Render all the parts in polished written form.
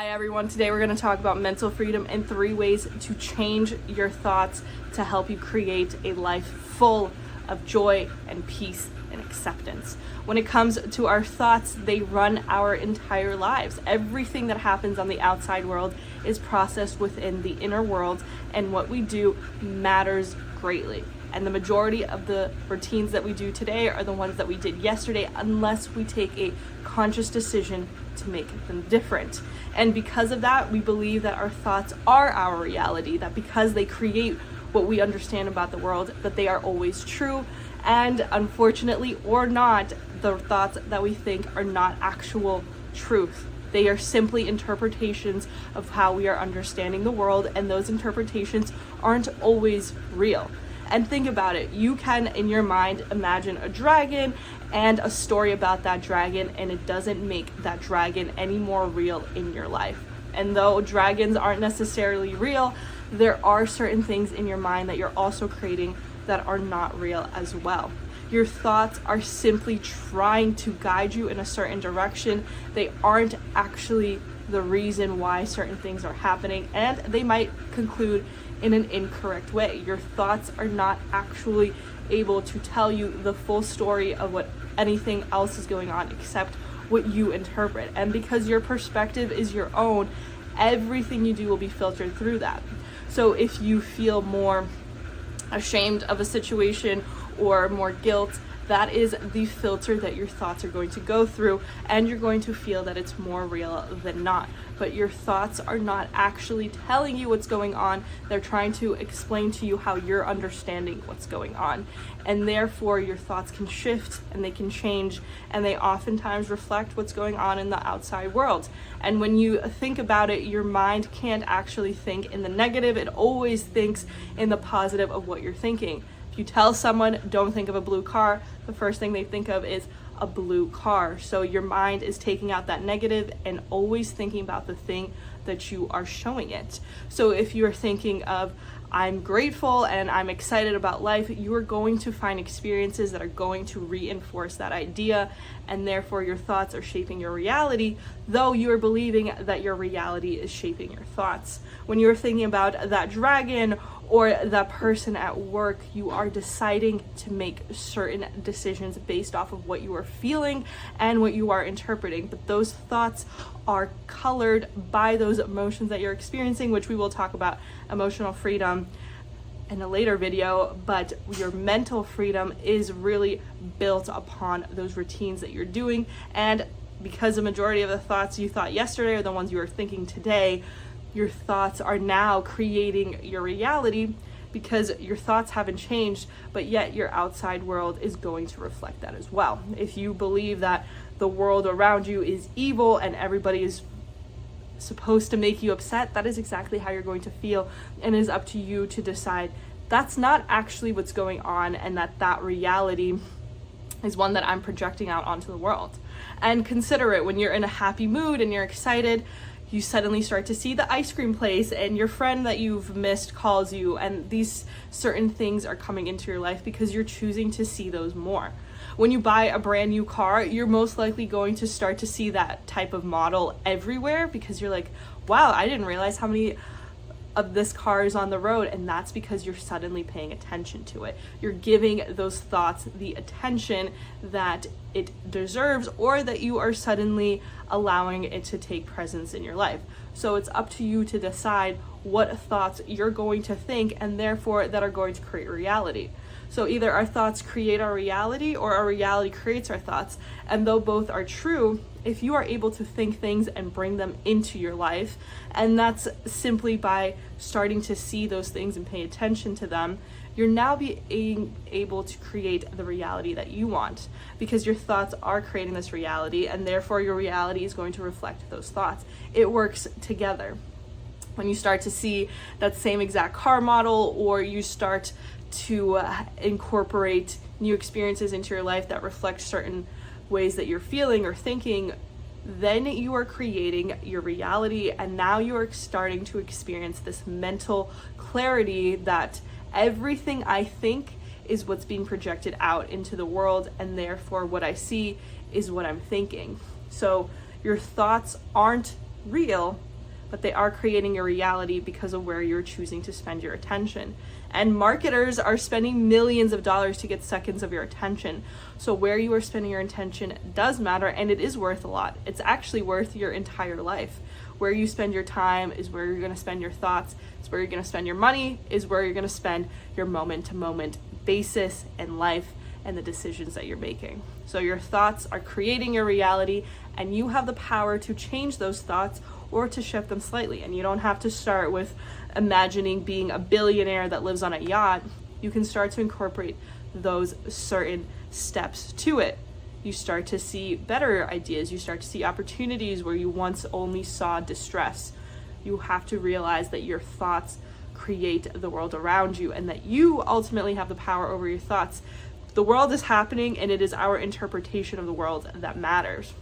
Hi everyone, today we're going to talk about mental freedom and 3 ways to change your thoughts to help you create a life full of joy and peace and acceptance. When it comes to our thoughts, they run our entire lives. Everything that happens on the outside world is processed within the inner world, and what we do matters greatly. And the majority of the routines that we do today are the ones that we did yesterday, unless we take a conscious decision to make them different. And because of that, we believe that our thoughts are our reality, that because they create what we understand about the world, that they are always true. And unfortunately or not, the thoughts that we think are not actual truth. They are simply interpretations of how we are understanding the world, and those interpretations aren't always real. And think about it, you can in your mind imagine a dragon and a story about that dragon, and it doesn't make that dragon any more real in your life. And though dragons aren't necessarily real, there are certain things in your mind that you're also creating that are not real as well. Your thoughts are simply trying to guide you in a certain direction. They aren't actually the reason why certain things are happening, and they might conclude in an incorrect way. Your thoughts are not actually able to tell you the full story of what anything else is going on except what you interpret. And because your perspective is your own, everything you do will be filtered through that. So if you feel more ashamed of a situation or more guilt, that is the filter that your thoughts are going to go through, and you're going to feel that it's more real than not. But your thoughts are not actually telling you what's going on. They're trying to explain to you how you're understanding what's going on. And therefore, your thoughts can shift and they can change, and they oftentimes reflect what's going on in the outside world. And when you think about it, your mind can't actually think in the negative. It always thinks in the positive of what you're thinking. If you tell someone, don't think of a blue car, the first thing they think of is a blue car. So your mind is taking out that negative and always thinking about the thing that you are showing it. So if you're thinking of, I'm grateful and I'm excited about life, you are going to find experiences that are going to reinforce that idea, and therefore your thoughts are shaping your reality, though you are believing that your reality is shaping your thoughts. When you're thinking about that dragon or that person at work, you are deciding to make certain decisions based off of what you are feeling and what you are interpreting. But those thoughts are colored by those emotions that you're experiencing, which we will talk about emotional freedom in a later video. But your mental freedom is really built upon those routines that you're doing. And because the majority of the thoughts you thought yesterday are the ones you are thinking today, your thoughts are now creating your reality, because your thoughts haven't changed, but yet your outside world is going to reflect that as well. If you believe that the world around you is evil and everybody is supposed to make you upset, that is exactly how you're going to feel, and it is up to you to decide that's not actually what's going on, and that reality is one that I'm projecting out onto the world. And consider it, when you're in a happy mood and you're excited, you suddenly start to see the ice cream place, and your friend that you've missed calls you, and these certain things are coming into your life because you're choosing to see those more. When you buy a brand new car, you're most likely going to start to see that type of model everywhere, because you're like, wow, I didn't realize how many of this car is on the road. And that's because you're suddenly paying attention to it. You're giving those thoughts the attention that it deserves, or that you are suddenly allowing it to take presence in your life. So it's up to you to decide what thoughts you're going to think, and therefore that are going to create reality. So either our thoughts create our reality, or our reality creates our thoughts. And though both are true, if you are able to think things and bring them into your life, and that's simply by starting to see those things and pay attention to them, you're now being able to create the reality that you want, because your thoughts are creating this reality, and therefore your reality is going to reflect those thoughts. It works together. When you start to see that same exact car model, or you start to incorporate new experiences into your life that reflect certain ways that you're feeling or thinking, then you are creating your reality, and now you are starting to experience this mental clarity that everything I think is what's being projected out into the world, and therefore what I see is what I'm thinking. So your thoughts aren't real, but they are creating your reality because of where you're choosing to spend your attention. And marketers are spending millions of dollars to get seconds of your attention. So where you are spending your attention does matter, and it is worth a lot. It's actually worth your entire life. Where you spend your time is where you're going to spend your thoughts. It's where you're going to spend your money, is where you're going to spend your moment-to-moment basis in life and the decisions that you're making. So your thoughts are creating your reality, and you have the power to change those thoughts or to shift them slightly. And you don't have to start with imagining being a billionaire that lives on a yacht. You can start to incorporate those certain steps to it. You start to see better ideas. You start to see opportunities where you once only saw distress. You have to realize that your thoughts create the world around you, and that you ultimately have the power over your thoughts. The world is happening, and it is our interpretation of the world that matters.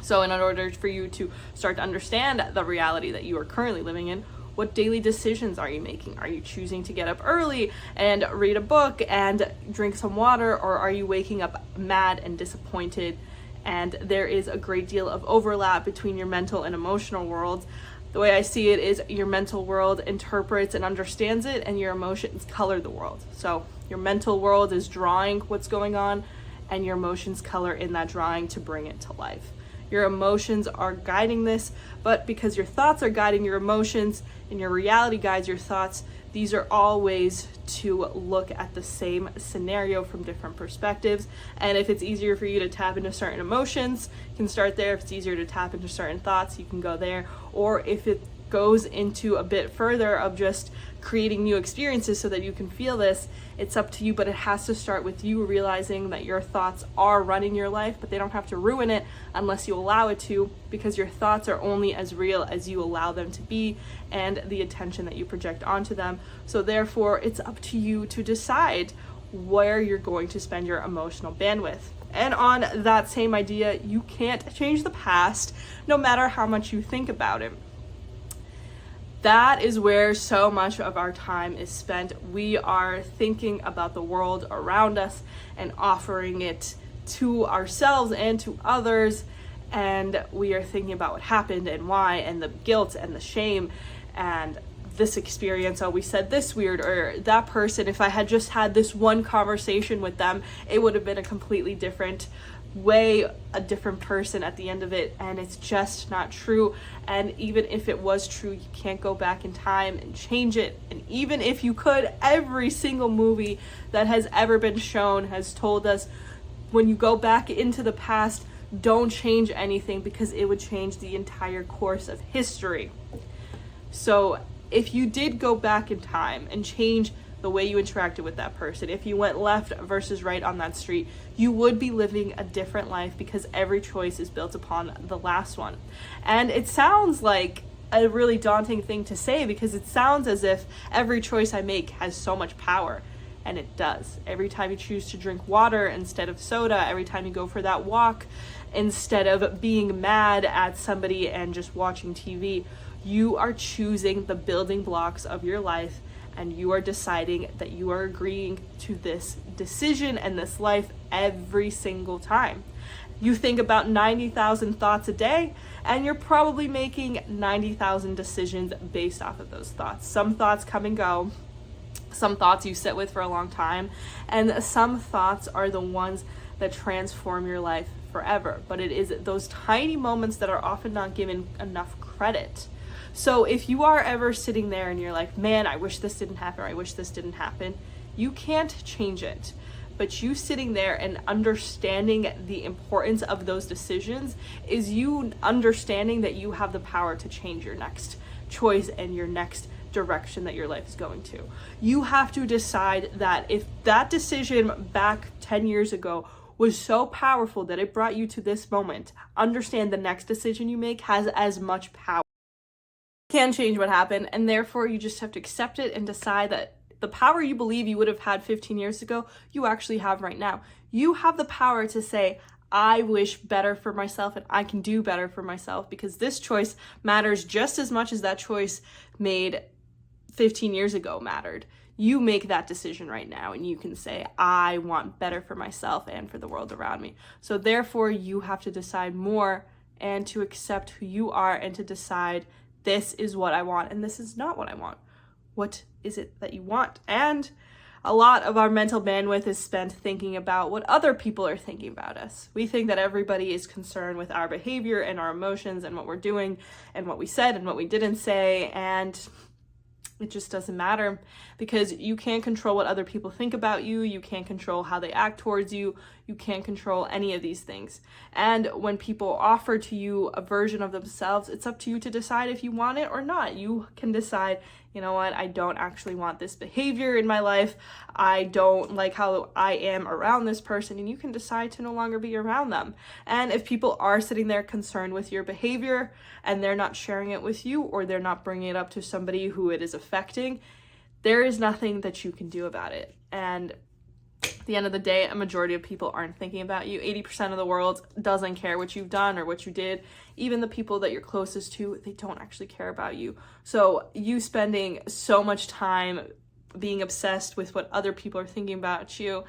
So in order for you to start to understand the reality that you are currently living in, what daily decisions are you making? Are you choosing to get up early and read a book and drink some water, or are you waking up mad and disappointed? And there is a great deal of overlap between your mental and emotional worlds. The way I see it is your mental world interprets and understands it, and your emotions color the world. So your mental world is drawing what's going on, and your emotions color in that drawing to bring it to life. Your emotions are guiding this, but because your thoughts are guiding your emotions and your reality guides your thoughts, these are all ways to look at the same scenario from different perspectives. And if it's easier for you to tap into certain emotions, you can start there. If it's easier to tap into certain thoughts, you can go there. Or if it goes into a bit further of just creating new experiences so that you can feel this, it's up to you, but it has to start with you realizing that your thoughts are running your life, but they don't have to ruin it unless you allow it to, because your thoughts are only as real as you allow them to be and the attention that you project onto them. So therefore, it's up to you to decide where you're going to spend your emotional bandwidth. And on that same idea, you can't change the past no matter how much you think about it. That is where so much of our time is spent. We are thinking about the world around us and offering it to ourselves and to others. And we are thinking about what happened and why, and the guilt and the shame, and this experience always said this weird, or that person, if I had just had this one conversation with them, it would have been a completely different way, a different person at the end of it. And it's just not true. And even if it was true, you can't go back in time and change it. And even if you could, every single movie that has ever been shown has told us, when you go back into the past, don't change anything, because it would change the entire course of history. So if you did go back in time and change the way you interacted with that person, if you went left versus right on that street, you would be living a different life, because every choice is built upon the last one. And it sounds like a really daunting thing to say, because it sounds as if every choice I make has so much power. And it does. Every time you choose to drink water instead of soda, every time you go for that walk instead of being mad at somebody and just watching TV, you are choosing the building blocks of your life, and you are deciding that you are agreeing to this decision and this life every single time. You think about 90,000 thoughts a day, and you're probably making 90,000 decisions based off of those thoughts. Some thoughts come and go. Some thoughts you sit with for a long time, and some thoughts are the ones that transform your life forever. But it is those tiny moments that are often not given enough credit. So if you are ever sitting there and you're like, man, I wish this didn't happen, or I wish this didn't happen, you can't change it. But you sitting there and understanding the importance of those decisions is you understanding that you have the power to change your next choice and your next direction that your life is going to. You have to decide that if that decision back 10 years ago was so powerful that it brought you to this moment, understand the next decision you make has as much power. You can't change what happened, and therefore you just have to accept it and decide that the power you believe you would have had 15 years ago, you actually have right now. You have the power to say, I wish better for myself, and I can do better for myself, because this choice matters just as much as that choice made 15 years ago mattered. You make that decision right now, and you can say, I want better for myself and for the world around me. So therefore, you have to decide more and to accept who you are and to decide this is what I want and this is not what I want. What is it that you want? And a lot of our mental bandwidth is spent thinking about what other people are thinking about us. We think that everybody is concerned with our behavior and our emotions and what we're doing and what we said and what we didn't say, and it just doesn't matter, because you can't control what other people think about you. You can't control how they act towards you. You can't control any of these things. And when people offer to you a version of themselves, it's up to you to decide if you want it or not. You can decide, you know what, I don't actually want this behavior in my life. I don't like how I am around this person, and you can decide to no longer be around them. And if people are sitting there concerned with your behavior and they're not sharing it with you, or they're not bringing it up to somebody who it is affecting, there is nothing that you can do about it. And at the end of the day, a majority of people aren't thinking about you. 80% of the world doesn't care what you've done or what you did. Even the people that you're closest to, they don't actually care about you. So you spending so much time being obsessed with what other people are thinking about you,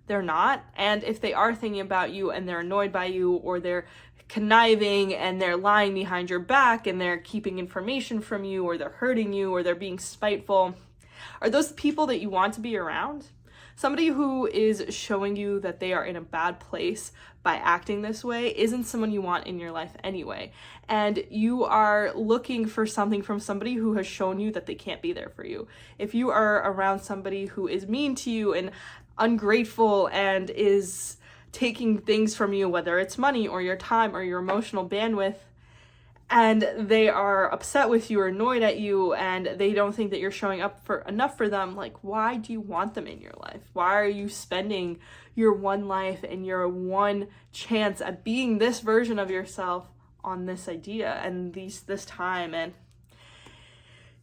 they're not. And if they are thinking about you and they're annoyed by you, or they're conniving and they're lying behind your back and they're keeping information from you, or they're hurting you, or they're being spiteful, are those the people that you want to be around? Somebody who is showing you that they are in a bad place by acting this way isn't someone you want in your life anyway. And you are looking for something from somebody who has shown you that they can't be there for you. If you are around somebody who is mean to you and ungrateful and is taking things from you, whether it's money or your time or your emotional bandwidth, and they are upset with you or annoyed at you, and they don't think that you're showing up for enough for them, like, why do you want them in your life? Why are you spending your one life and your one chance at being this version of yourself on this idea and this time? And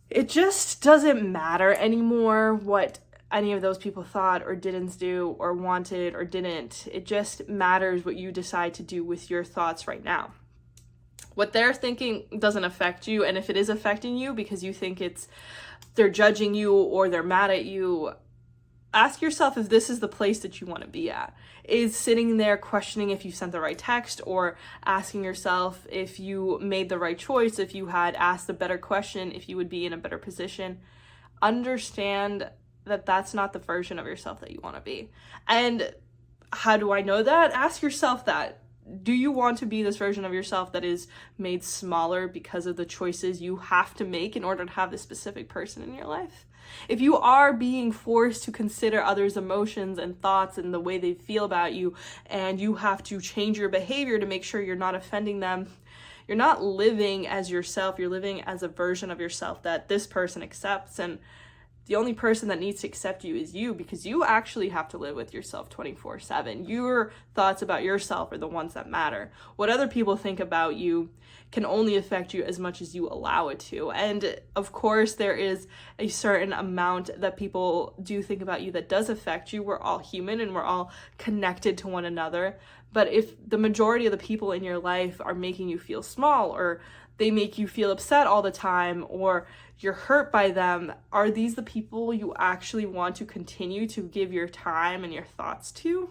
it just doesn't matter anymore what any of those people thought or didn't do or wanted or didn't. It just matters what you decide to do with your thoughts right now. What they're thinking doesn't affect you, and if it is affecting you because you think they're judging you or they're mad at you, ask yourself if this is the place that you want to be at. Is sitting there questioning if you sent the right text, or asking yourself if you made the right choice, if you had asked a better question, if you would be in a better position. Understand that that's not the version of yourself that you want to be. And how do I know that? Ask yourself that. Do you want to be this version of yourself that is made smaller because of the choices you have to make in order to have this specific person in your life? If you are being forced to consider others' emotions and thoughts and the way they feel about you, and you have to change your behavior to make sure you're not offending them, you're not living as yourself, you're living as a version of yourself that this person accepts. And the only person that needs to accept you is you, because you actually have to live with yourself 24/7. Your thoughts about yourself are the ones that matter. What other people think about you can only affect you as much as you allow it to. And of course, there is a certain amount that people do think about you that does affect you. We're all human and we're all connected to one another. But if the majority of the people in your life are making you feel small, or they make you feel upset all the time, or you're hurt by them, are these the people you actually want to continue to give your time and your thoughts to?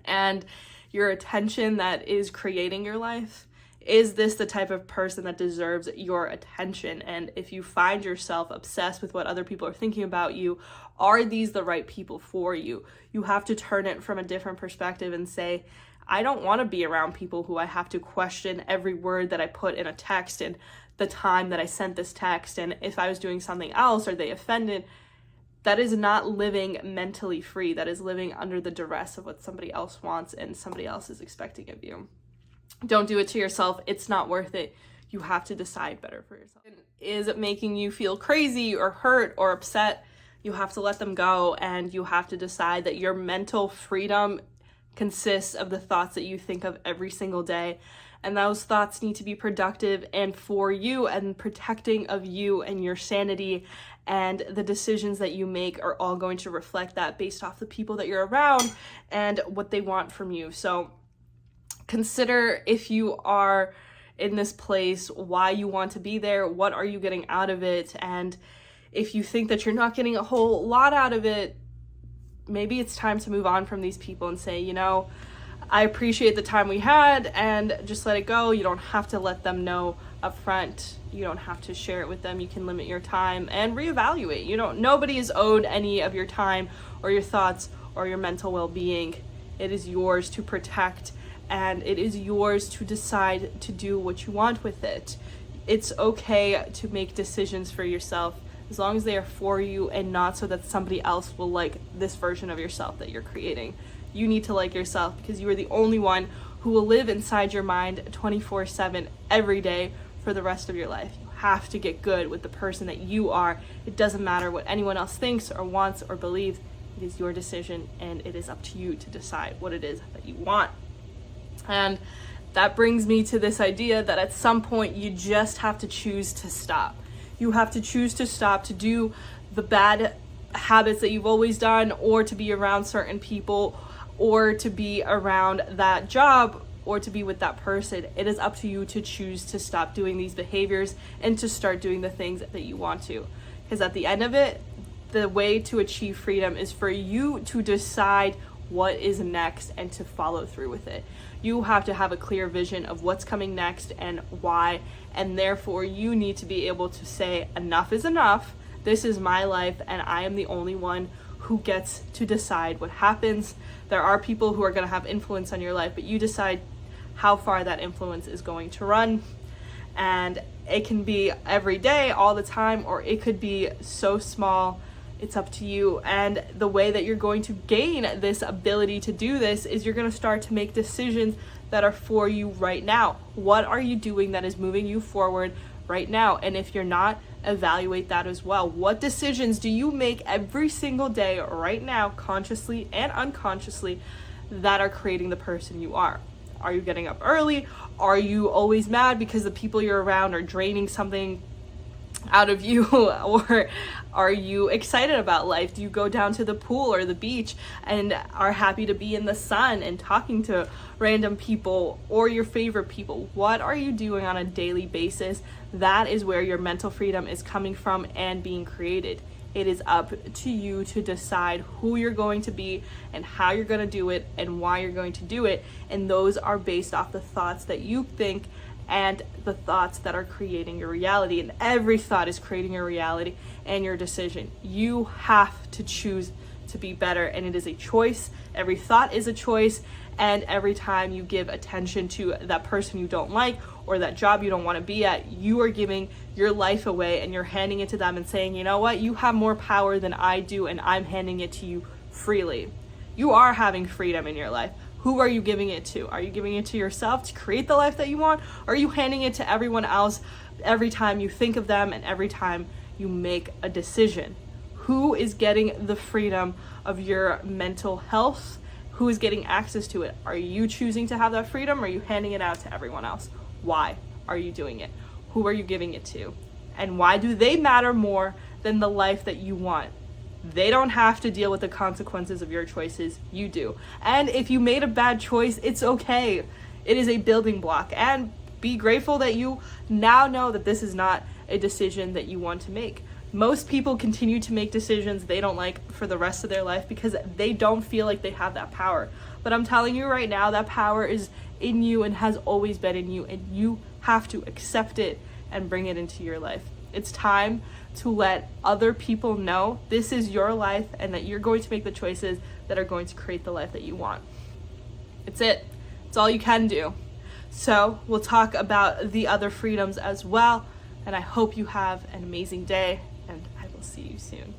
And your attention that is creating your life? Is this the type of person that deserves your attention? And if you find yourself obsessed with what other people are thinking about you, are these the right people for you? You have to turn it from a different perspective and say, I don't want to be around people who I have to question every word that I put in a text and the time that I sent this text, and if I was doing something else, are they offended? That is not living mentally free. That is living under the duress of what somebody else wants and somebody else is expecting of you. Don't do it to yourself. It's not worth it. You have to decide better for yourself. Is it making you feel crazy or hurt or upset? You have to let them go, and you have to decide that your mental freedom consists of the thoughts that you think of every single day. And those thoughts need to be productive and for you and protecting of you and your sanity. And the decisions that you make are all going to reflect that based off the people that you're around and what they want from you. So consider, if you are in this place, why you want to be there, what are you getting out of it? And if you think that you're not getting a whole lot out of it, maybe it's time to move on from these people and say, you know, I appreciate the time we had, and just let it go. You don't have to let them know up front. You don't have to share it with them. You can limit your time and reevaluate. Nobody is owed any of your time or your thoughts or your mental well-being. It is yours to protect, and it is yours to decide to do what you want with it. It's okay to make decisions for yourself as long as they are for you and not so that somebody else will like this version of yourself that you're creating. You need to like yourself because you are the only one who will live inside your mind 24/7 every day for the rest of your life. You have to get good with the person that you are. It doesn't matter what anyone else thinks or wants or believes. It is your decision, and it is up to you to decide what it is that you want. And that brings me to this idea that at some point you just have to choose to stop. You have to choose to stop to do the bad habits that you've always done, or to be around certain people, or to be around that job, or to be with that person. It is up to you to choose to stop doing these behaviors and to start doing the things that you want to. Because at the end of it, the way to achieve freedom is for you to decide what is next and to follow through with it. You have to have a clear vision of what's coming next and why, and therefore you need to be able to say, enough is enough. This is my life, and I am the only one who gets to decide what happens. There are people who are going to have influence on your life, but you decide how far that influence is going to run. And it can be every day, all the time, or it could be so small. It's up to you. And the way that you're going to gain this ability to do this is you're going to start to make decisions that are for you right now. What are you doing that is moving you forward right now? And if you're not, evaluate that as well. What decisions do you make every single day right now, consciously and unconsciously, that are creating the person you are? Are you getting up early? Are you always mad because the people you're around are draining something out of you? Or are you excited about life? Do you go down to the pool or the beach and are happy to be in the sun and talking to random people or your favorite people? What are you doing on a daily basis? That is where your mental freedom is coming from and being created. It is up to you to decide who you're going to be and how you're going to do it and why you're going to do it. And those are based off the thoughts that you think and the thoughts that are creating your reality. And every thought is creating your reality and your decision. You have to choose to be better, and it is a choice. Every thought is a choice, and every time you give attention to that person you don't like or that job you don't want to be at, you are giving your life away, and you're handing it to them and saying, you know what, you have more power than I do, and I'm handing it to you freely. You are having freedom in your life. Who are you giving it to? Are you giving it to yourself to create the life that you want? Or are you handing it to everyone else every time you think of them and every time you make a decision? Who is getting the freedom of your mental health? Who is getting access to it? Are you choosing to have that freedom, or are you handing it out to everyone else? Why are you doing it? Who are you giving it to? And why do they matter more than the life that you want? They don't have to deal with the consequences of your choices. You do. And if you made a bad choice, it's okay. It is a building block. And be grateful that you now know that this is not a decision that you want to make. Most people continue to make decisions they don't like for the rest of their life because they don't feel like they have that power. But I'm telling you right now, that power is in you and has always been in you, and you have to accept it and bring it into your life. It's time to let other people know this is your life and that you're going to make the choices that are going to create the life that you want. It's it. It's all you can do. So we'll talk about the other freedoms as well. And I hope you have an amazing day, and I will see you soon.